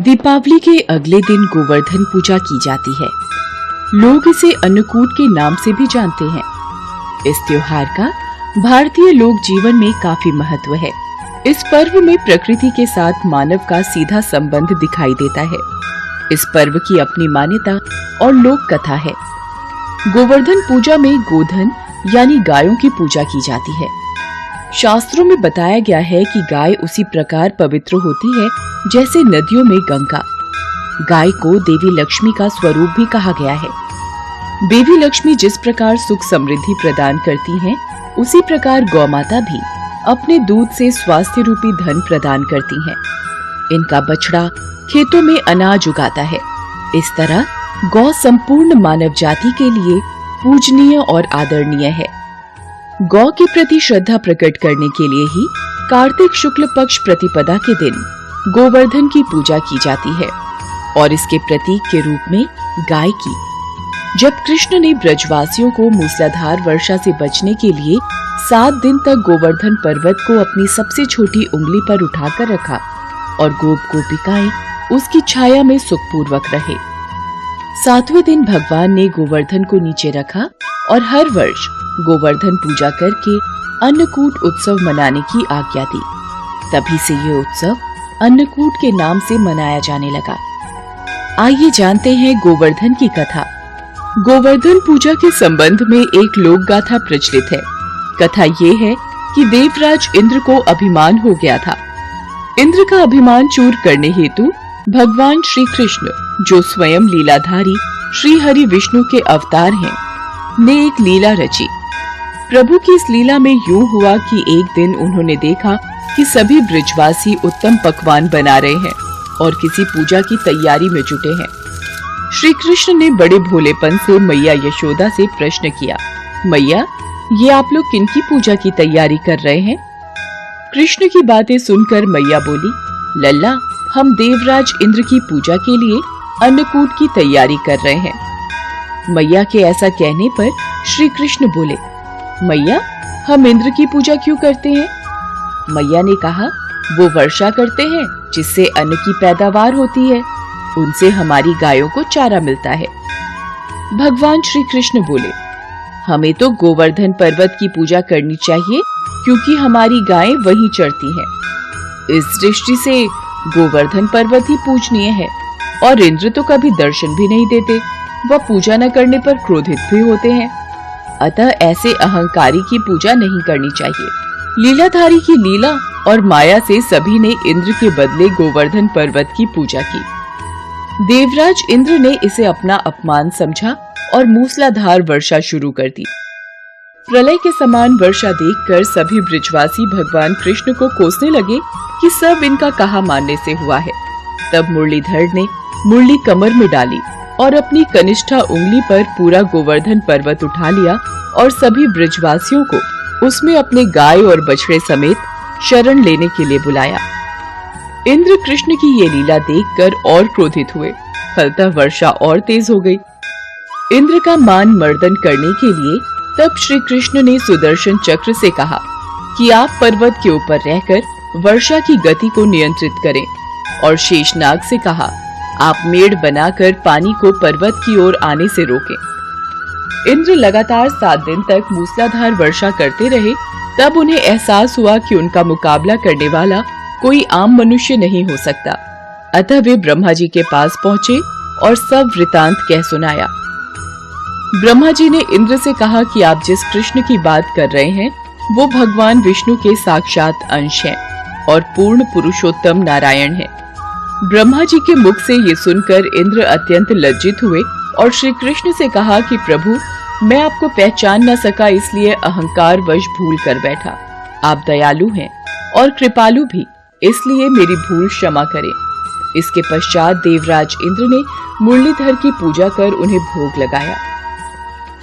दीपावली के अगले दिन गोवर्धन पूजा की जाती है। लोग इसे अन्नकूट के नाम से भी जानते हैं। इस त्योहार का भारतीय लोक जीवन में काफी महत्व है। इस पर्व में प्रकृति के साथ मानव का सीधा संबंध दिखाई देता है। इस पर्व की अपनी मान्यता और लोक कथा है। गोवर्धन पूजा में गोधन यानी गायों की पूजा की जाती है। शास्त्रों में बताया गया है कि गाय उसी प्रकार पवित्र होती है जैसे नदियों में गंगा। गाय को देवी लक्ष्मी का स्वरूप भी कहा गया है। देवी लक्ष्मी जिस प्रकार सुख समृद्धि प्रदान करती हैं, उसी प्रकार गौमाता भी अपने दूध से स्वास्थ्य रूपी धन प्रदान करती हैं। इनका बछड़ा खेतों में अनाज उगाता है। इस तरह गौ संपूर्ण मानव जाति के लिए पूजनीय और आदरणीय है। गौ के प्रति श्रद्धा प्रकट करने के लिए ही कार्तिक शुक्ल पक्ष प्रतिपदा के दिन गोवर्धन की पूजा की जाती है और इसके प्रतीक के रूप में गाय की। जब कृष्ण ने ब्रजवासियों को मूसलाधार वर्षा से बचने के लिए 7 दिन तक गोवर्धन पर्वत को अपनी सबसे छोटी उंगली पर उठाकर रखा और गोप गोपिकाएं उसकी छाया में सुखपूर्वक रहे। 7वें दिन भगवान ने गोवर्धन को नीचे रखा और हर वर्ष गोवर्धन पूजा करके अन्नकूट उत्सव मनाने की आज्ञा दी। तभी से ये उत्सव अन्नकूट के नाम से मनाया जाने लगा। आइए जानते हैं गोवर्धन की कथा। गोवर्धन पूजा के संबंध में एक लोक गाथा प्रचलित है। कथा ये है कि देवराज इंद्र को अभिमान हो गया था। इंद्र का अभिमान चूर करने हेतु भगवान श्री कृष्ण, जो स्वयं लीलाधारी श्री हरि विष्णु के अवतार हैं, ने एक लीला रची। प्रभु की इस लीला में यूं हुआ कि एक दिन उन्होंने देखा कि सभी ब्रजवासी उत्तम पकवान बना रहे हैं और किसी पूजा की तैयारी में जुटे हैं। श्री कृष्ण ने बड़े भोलेपन से मैया यशोदा से प्रश्न किया, मैया, ये आप लोग किनकी पूजा की तैयारी कर रहे हैं? कृष्ण की बातें सुनकर मैया बोली, लल्ला, हम देवराज इंद्र की पूजा के लिए अन्नकूट की तैयारी कर रहे हैं। मैया के ऐसा कहने पर श्री कृष्ण बोले, मैया, हम इंद्र की पूजा क्यों करते हैं? मैया ने कहा, वो वर्षा करते हैं जिससे अन्न की पैदावार होती है। उनसे हमारी गायों को चारा मिलता है। भगवान श्री कृष्ण बोले, हमें तो गोवर्धन पर्वत की पूजा करनी चाहिए क्योंकि हमारी गायें वहीं चरती हैं। इस दृष्टि से गोवर्धन पर्वत ही पूजनीय है और इंद्र तो कभी दर्शन भी नहीं देते। वह पूजा न करने पर क्रोधित भी होते हैं। अतः ऐसे अहंकारी की पूजा नहीं करनी चाहिए। लीलाधारी की लीला और माया से सभी ने इंद्र के बदले गोवर्धन पर्वत की पूजा की। देवराज इंद्र ने इसे अपना अपमान समझा और मूसलाधार वर्षा शुरू कर दी। प्रलय के समान वर्षा देखकर सभी ब्रजवासी भगवान कृष्ण को कोसने लगे कि सब इनका कहा मानने से हुआ है। तब मुरलीधर ने मुरली कमर में डाली और अपनी कनिष्ठा उंगली पर पूरा गोवर्धन पर्वत उठा लिया और सभी ब्रजवासियों को उसमें अपने गाय और बछड़े समेत शरण लेने के लिए बुलाया। इंद्र कृष्ण की ये लीला देखकर और क्रोधित हुए। फलतः वर्षा और तेज हो गई। इंद्र का मान मर्दन करने के लिए तब श्री कृष्ण ने सुदर्शन चक्र से कहा कि आप पर्वत के ऊपर रहकर वर्षा की गति को नियंत्रित करें, और शेषनाग से कहा, आप मेड़ बनाकर पानी को पर्वत की ओर आने से रोकें। इंद्र लगातार 7 दिन तक मूसलाधार वर्षा करते रहे। तब उन्हें एहसास हुआ कि उनका मुकाबला करने वाला कोई आम मनुष्य नहीं हो सकता। अतः वे ब्रह्मा जी के पास पहुँचे और सब वृतांत कह सुनाया। ब्रह्मा जी ने इंद्र से कहा कि आप जिस कृष्ण की बात कर रहे हैं, वो भगवान विष्णु के साक्षात अंश हैं और पूर्ण पुरुषोत्तम नारायण हैं। ब्रह्मा जी के मुख से ये सुनकर इंद्र अत्यंत लज्जित हुए और श्री कृष्ण से कहा कि प्रभु, मैं आपको पहचान न सका, इसलिए अहंकार वश भूल कर बैठा। आप दयालु हैं और कृपालु भी, इसलिए मेरी भूल क्षमा करें। इसके पश्चात देवराज इंद्र ने मुरलीधर की पूजा कर उन्हें भोग लगाया।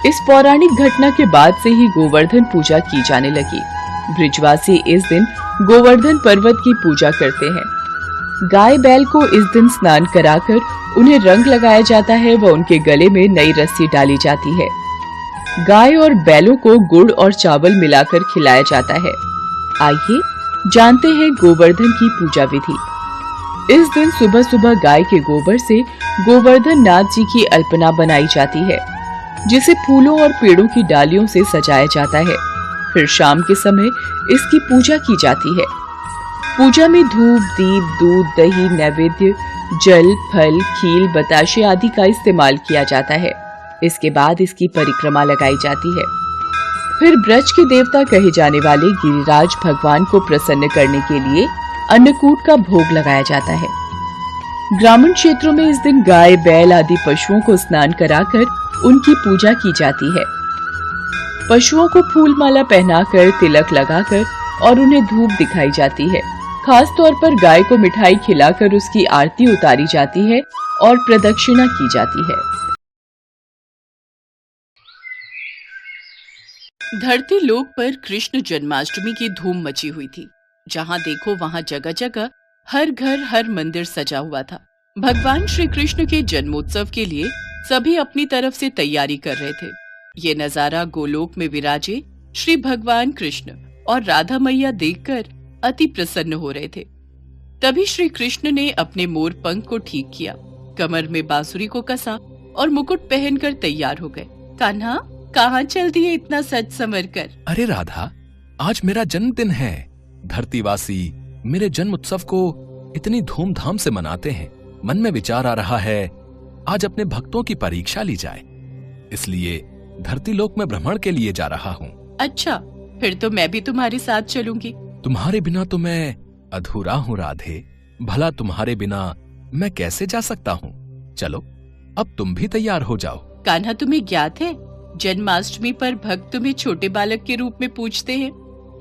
इस पौराणिक घटना के बाद से ही गोवर्धन पूजा की जाने लगी। ब्रजवासी इस दिन गोवर्धन पर्वत की पूजा करते हैं। गाय बैल को इस दिन स्नान कराकर उन्हें रंग लगाया जाता है व उनके गले में नई रस्सी डाली जाती है। गाय और बैलों को गुड़ और चावल मिलाकर खिलाया जाता है। आइए जानते हैं गोवर्धन की पूजा विधि। इस दिन सुबह सुबह गाय के गोबर से गोवर्धन नाथ जी की अल्पना बनाई जाती है, जिसे फूलों और पेड़ों की डालियों से सजाया जाता है। फिर शाम के समय इसकी पूजा की जाती है। पूजा में धूप, दीप, दूध, दही, नैवेद्य, जल, फल, खील, बताशे आदि का इस्तेमाल किया जाता है। इसके बाद इसकी परिक्रमा लगाई जाती है। फिर ब्रज के देवता कहे जाने वाले गिरिराज भगवान को प्रसन्न करने के लिए अन्नकूट का भोग लगाया जाता है। ग्रामीण क्षेत्रों में इस दिन गाय, बैल आदि पशुओं को स्नान कराकर उनकी पूजा की जाती है। पशुओं को फूल माला पहनाकर, तिलक लगाकर और उन्हें धूप दिखाई जाती है। खास तौर पर गाय को मिठाई खिलाकर उसकी आरती उतारी जाती है और प्रदक्षिणा की जाती है। धरती लोक पर कृष्ण जन्माष्टमी की धूम मची हुई थी। जहाँ देखो वहाँ जगह जगह, हर घर, हर मंदिर सजा हुआ था। भगवान श्री कृष्ण के जन्मोत्सव के लिए सभी अपनी तरफ से तैयारी कर रहे थे। ये नजारा गोलोक में विराजे श्री भगवान कृष्ण और राधा मैया देखकर अति प्रसन्न हो रहे थे। तभी श्री कृष्ण ने अपने मोर पंख को ठीक किया, कमर में बांसुरी को कसा और मुकुट पहनकर तैयार हो गए। कान्हा, कहाँ चल दिए इतना सज संवर कर? अरे राधा, आज मेरा जन्मदिन है। धरतीवासी मेरे जन्म उत्सव को इतनी धूमधाम से मनाते हैं। मन में विचार आ रहा है आज अपने भक्तों की परीक्षा ली जाए, इसलिए धरती लोक में भ्रमण के लिए जा रहा हूँ। अच्छा, फिर तो मैं भी तुम्हारे साथ चलूंगी। तुम्हारे बिना तो मैं अधूरा हूँ राधे। भला तुम्हारे बिना मैं कैसे जा सकता हूँ? चलो, अब तुम भी तैयार हो जाओ। कान्हा, तुम्हें ज्ञात है जन्माष्टमी पर भक्त तुम्हें छोटे बालक के रूप में पूजते हैं,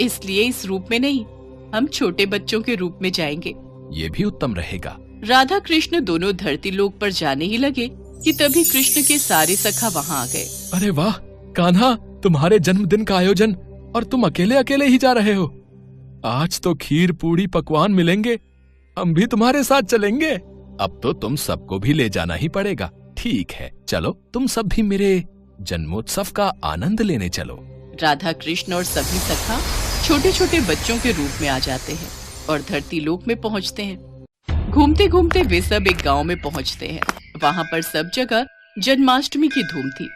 इसलिए इस रूप में नहीं, हम छोटे बच्चों के रूप में जाएंगे। ये भी उत्तम रहेगा। राधा कृष्ण दोनों धरती लोक पर जाने ही लगे कि तभी कृष्ण के सारे सखा वहाँ आ गए। अरे वाह कान्हा, तुम्हारे जन्मदिन का आयोजन और तुम अकेले अकेले ही जा रहे हो। आज तो खीर पूड़ी पकवान मिलेंगे, हम भी तुम्हारे साथ चलेंगे। अब तो तुम सबको भी ले जाना ही पड़ेगा। ठीक है, चलो तुम सब भी मेरे जन्मोत्सव का आनंद लेने चलो। राधा कृष्ण और सभी सखा छोटे छोटे बच्चों के रूप में आ जाते हैं और धरती लोक में पहुंचते हैं। घूमते घूमते वे सब एक गांव में पहुंचते हैं। वहां पर सब जगह जन्माष्टमी की धूम थी।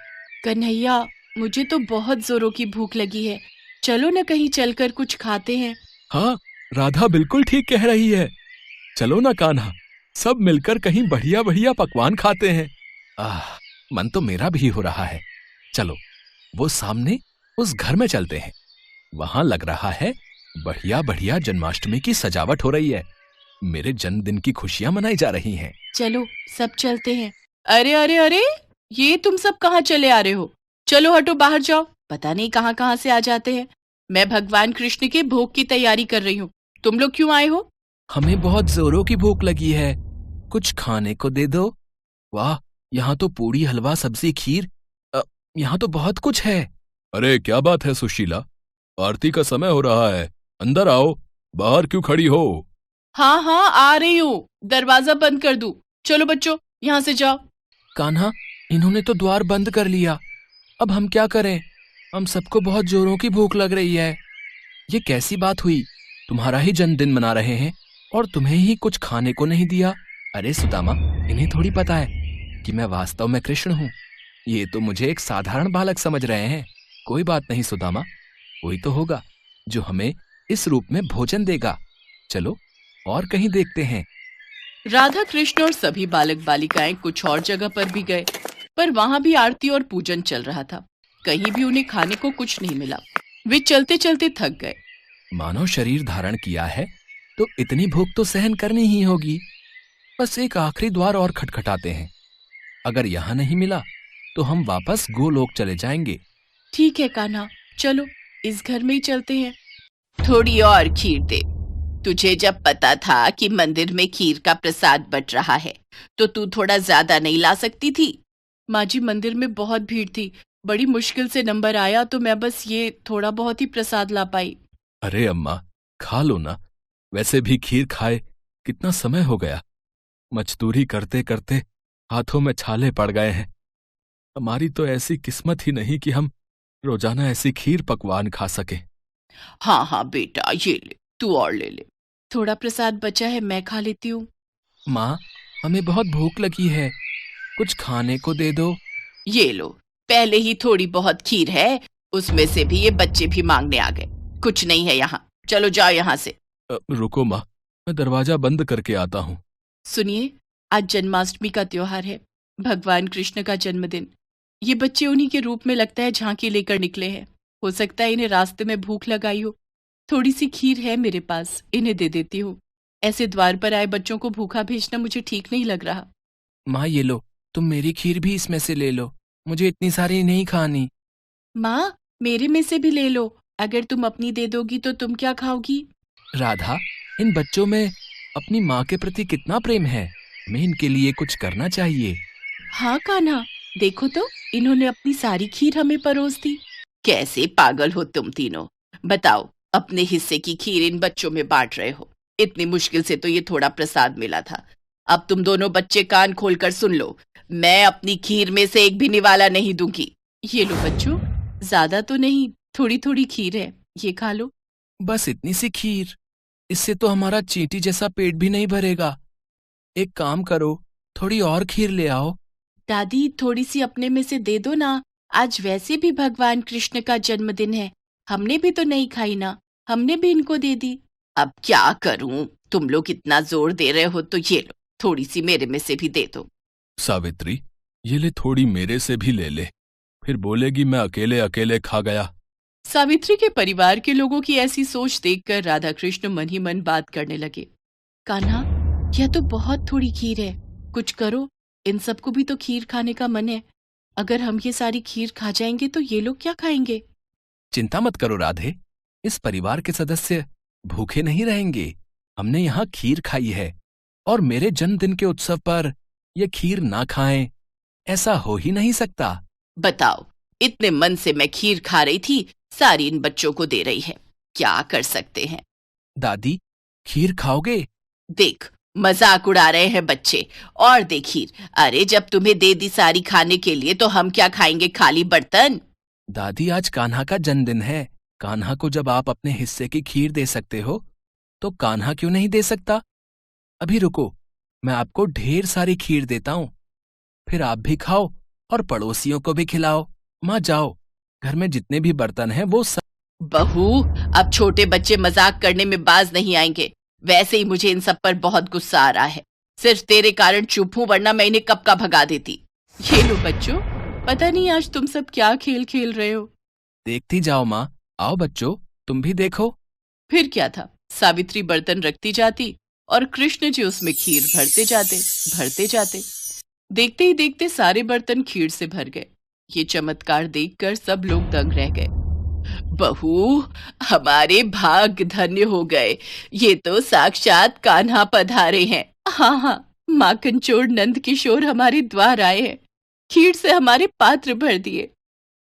कन्हैया, मुझे तो बहुत जोरों की भूख लगी है, चलो न कहीं चलकर कुछ खाते हैं। हाँ, राधा बिल्कुल ठीक कह रही है। चलो ना कान्हा, सब मिलकर कहीं बढ़िया बढ़िया पकवान खाते हैं। मन तो मेरा भी हो रहा है। चलो, वो सामने उस घर में चलते हैं। वहां लग रहा है बढ़िया बढ़िया जन्माष्टमी की सजावट हो रही है। मेरे जन्मदिन की खुशियां मनाई जा रही हैं। चलो, सब चलते हैं। अरे अरे अरे, ये तुम सब कहाँ चले आ रहे हो? चलो हटो, बाहर जाओ। पता नहीं कहाँ कहाँ से आ जाते हैं। मैं भगवान कृष्ण के भोग की तैयारी कर रही हूँ। तुम लोग क्यों आए हो? हमें बहुत जोरों की भूख लगी है, कुछ खाने को दे दो। वाह, यहाँ तो पूड़ी, हलवा, सब्जी, खीर, यहाँ तो बहुत कुछ है। अरे क्या बात है सुशीला, आरती का समय हो रहा है, अंदर आओ, बाहर क्यों खड़ी हो? हाँ हाँ, आ रही हूँ। दरवाजा बंद कर दूं? चलो बच्चों, यहाँ से जाओ। कान्हा, इन्होंने तो द्वार बंद कर लिया, अब हम क्या करें? हम सबको बहुत जोरों की भूख लग रही है। ये कैसी बात हुई? तुम्हारा ही जन्मदिन मना रहे हैं और तुम्हें ही कुछ खाने को नहीं दिया। अरे सुदामा, इन्हें थोड़ी पता है कि मैं वास्तव में कृष्ण हूँ। ये तो मुझे एक साधारण बालक समझ रहे हैं। कोई बात नहीं सुदामा, कोई तो होगा जो हमें इस रूप में भोजन देगा। चलो और कहीं देखते हैं। राधा कृष्ण और सभी बालक बालिकाएं कुछ और जगह पर भी गए, पर वहां भी आरती और पूजन चल रहा था। कहीं भी उन्हें खाने को कुछ नहीं मिला। वे चलते चलते थक गए। मानव शरीर धारण किया है तो इतनी भूख तो सहन करनी ही होगी। बस एक आखिरी द्वार और खटखटाते हैं। अगर यहाँ नहीं मिला तो हम वापस गोलोक चले जाएंगे। ठीक है कान्हा, चलो इस घर में ही चलते हैं। थोड़ी और खीर दे। तुझे जब पता था कि मंदिर में खीर का प्रसाद बट रहा है तो तू थोड़ा ज्यादा नहीं ला सकती थी? माँ जी, मंदिर में बहुत भीड़ थी, बड़ी मुश्किल से नंबर आया तो मैं बस ये थोड़ा बहुत ही प्रसाद ला पाई। अरे अम्मा, खा लो ना। वैसे भी खीर खाए कितना समय हो गया। मजदूरी करते करते हाथों में छाले पड़ गए हैं। हमारी तो ऐसी किस्मत ही नहीं कि हम रोजाना ऐसी खीर पकवान खा सके। हाँ हाँ बेटा, ये ले, तू और ले ले। थोड़ा प्रसाद बचा है, मैं खा लेती हूँ। माँ, हमें बहुत भूख लगी है, कुछ खाने को दे दो। ये लो, पहले ही थोड़ी बहुत खीर है, उसमें से भी ये बच्चे भी मांगने आ गए। कुछ नहीं है यहाँ, चलो जाओ यहाँ से। रुको माँ, मैं दरवाजा बंद करके आता हूँ। सुनिए, आज जन्माष्टमी का त्योहार है, भगवान कृष्ण का जन्मदिन। ये बच्चे उन्हीं के रूप में लगता है झांकी लेकर निकले हैं। हो सकता है इन्हें रास्ते में भूख लगाई हो। थोड़ी सी खीर है मेरे पास, इन्हें दे देती हूँ। ऐसे द्वार पर आए बच्चों को भूखा भेजना मुझे ठीक नहीं लग रहा। माँ ये लो, तुम मेरी खीर भी इसमें से ले लो, मुझे इतनी सारी नहीं खानी। माँ, मेरे में से भी ले लो, अगर तुम अपनी दे दोगी तो तुम क्या खाओगी? राधा, इन बच्चों में अपनी माँ के प्रति कितना प्रेम है, हमें इनके लिए कुछ करना चाहिए। हाँ कान्हा, देखो तो, इन्होंने अपनी सारी खीर हमें परोस दी। कैसे पागल हो तुम तीनों, बताओ, अपने हिस्से की खीर इन बच्चों में बांट रहे हो। इतनी मुश्किल से तो ये थोड़ा प्रसाद मिला था। अब तुम दोनों बच्चे कान खोलकर सुन लो, मैं अपनी खीर में से एक भी निवाला नहीं दूंगी। ये लो बच्चों, ज्यादा तो नहीं, थोड़ी थोड़ी खीर है, ये खा लो। बस इतनी सी खीर, इससे तो हमारा चींटी जैसा पेट भी नहीं भरेगा। एक काम करो, थोड़ी और खीर ले आओ। दादी, थोड़ी सी अपने में से दे दो ना, आज वैसे भी भगवान कृष्ण का जन्मदिन है, हमने भी तो नहीं खाई ना, हमने भी इनको दे दी। अब क्या करूं, तुम लोग इतना जोर दे रहे हो तो ये लो, थोड़ी सी मेरे में से भी दे दो। सावित्री, ये ले, थोड़ी मेरे से भी ले ले, फिर बोलेगी मैं अकेले अकेले खा गया। सावित्री के परिवार के लोगों की ऐसी सोच देखकर राधा कृष्ण मन ही मन बात करने लगे। कान्हा, यह तो बहुत थोड़ी खीर है, कुछ करो, इन सबको भी तो खीर खाने का मन है। अगर हम ये सारी खीर खा जाएंगे तो ये लोग क्या खाएंगे? चिंता मत करो राधे, इस परिवार के सदस्य भूखे नहीं रहेंगे। हमने यहाँ खीर खाई है, और मेरे जन्मदिन के उत्सव पर यह खीर ना खाएं, ऐसा हो ही नहीं सकता। बताओ, इतने मन से मैं खीर खा रही थी, सारी इन बच्चों को दे रही है, क्या कर सकते हैं? दादी, खीर खाओगे? देख, मजाक उड़ा रहे हैं बच्चे, और दे खीर। अरे जब तुम्हें दे दी सारी खाने के लिए तो हम क्या खाएंगे, खाली बर्तन? दादी, आज कान्हा का जन्मदिन है, कान्हा को जब आप अपने हिस्से की खीर दे सकते हो तो कान्हा क्यों नहीं दे सकता? अभी रुको, मैं आपको ढेर सारी खीर देता हूं, फिर आप भी खाओ और पड़ोसियों को भी खिलाओ। माँ जाओ, घर में जितने भी बर्तन हैं वो सब। बहू, अब छोटे बच्चे मजाक करने में बाज नहीं आएंगे। वैसे ही मुझे इन सब पर बहुत गुस्सा आ रहा है, सिर्फ तेरे कारण चुप हूं, वरना मैं इन्हें कब का भगा देती। ये लो बच्चों, पता नहीं आज तुम सब क्या खेल खेल रहे हो। देखती जाओ माँ, आओ बच्चों, तुम भी देखो। फिर क्या था, सावित्री बर्तन रखती जाती और कृष्ण जी उसमें खीर भरते जाते, भरते जाते। देखते ही देखते सारे बर्तन खीर से भर गए। ये चमत्कार देखकर सब लोग दंग रह गए। बहू, हमारे भाग धन्य हो गए, ये तो साक्षात कान्हा पधारे हैं। हाँ हाँ, माखन चोर नंद किशोर हमारे द्वार आए हैं, खीर से हमारे पात्र भर दिए।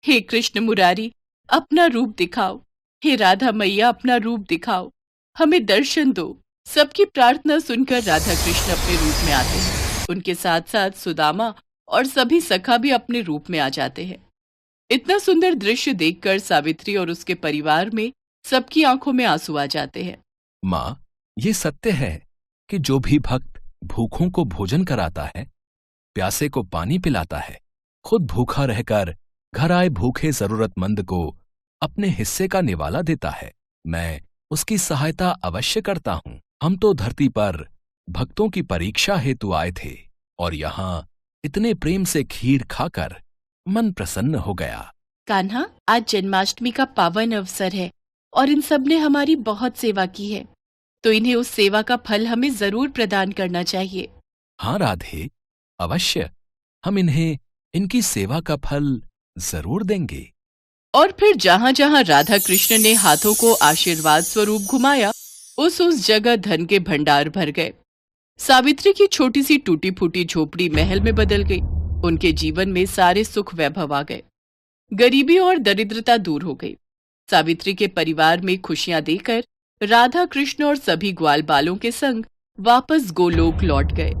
हे कृष्ण मुरारी, अपना रूप दिखाओ। हे राधा मैया, अपना रूप दिखाओ, हमें दर्शन दो। सबकी प्रार्थना सुनकर राधा कृष्ण अपने रूप में आते हैं। उनके साथ साथ सुदामा और सभी सखा भी अपने रूप में आ जाते हैं। इतना सुंदर दृश्य देखकर सावित्री और उसके परिवार में सबकी आंखों में आंसू आ जाते हैं। माँ, ये सत्य है कि जो भी भक्त भूखों को भोजन कराता है, प्यासे को पानी पिलाता है, खुद भूखा रहकर घर आए भूखे जरूरतमंद को अपने हिस्से का निवाला देता है, मैं उसकी सहायता अवश्य करता हूँ। हम तो धरती पर भक्तों की परीक्षा हेतु आए थे, और यहाँ इतने प्रेम से खीर खाकर मन प्रसन्न हो गया। कान्हा, आज जन्माष्टमी का पावन अवसर है और इन सब ने हमारी बहुत सेवा की है, तो इन्हें उस सेवा का फल हमें जरूर प्रदान करना चाहिए। हाँ राधे, अवश्य, हम इन्हें इनकी सेवा का फल जरूर देंगे। और फिर जहाँ जहाँ राधा कृष्ण ने हाथों को आशीर्वाद स्वरूप घुमाया, उस जगह धन के भंडार भर गए। सावित्री की छोटी सी टूटी फूटी झोपड़ी महल में बदल गई। उनके जीवन में सारे सुख वैभव आ गए, गरीबी और दरिद्रता दूर हो गई। सावित्री के परिवार में खुशियां देकर राधा कृष्ण और सभी ग्वाल बालों के संग वापस गोलोक लौट गए।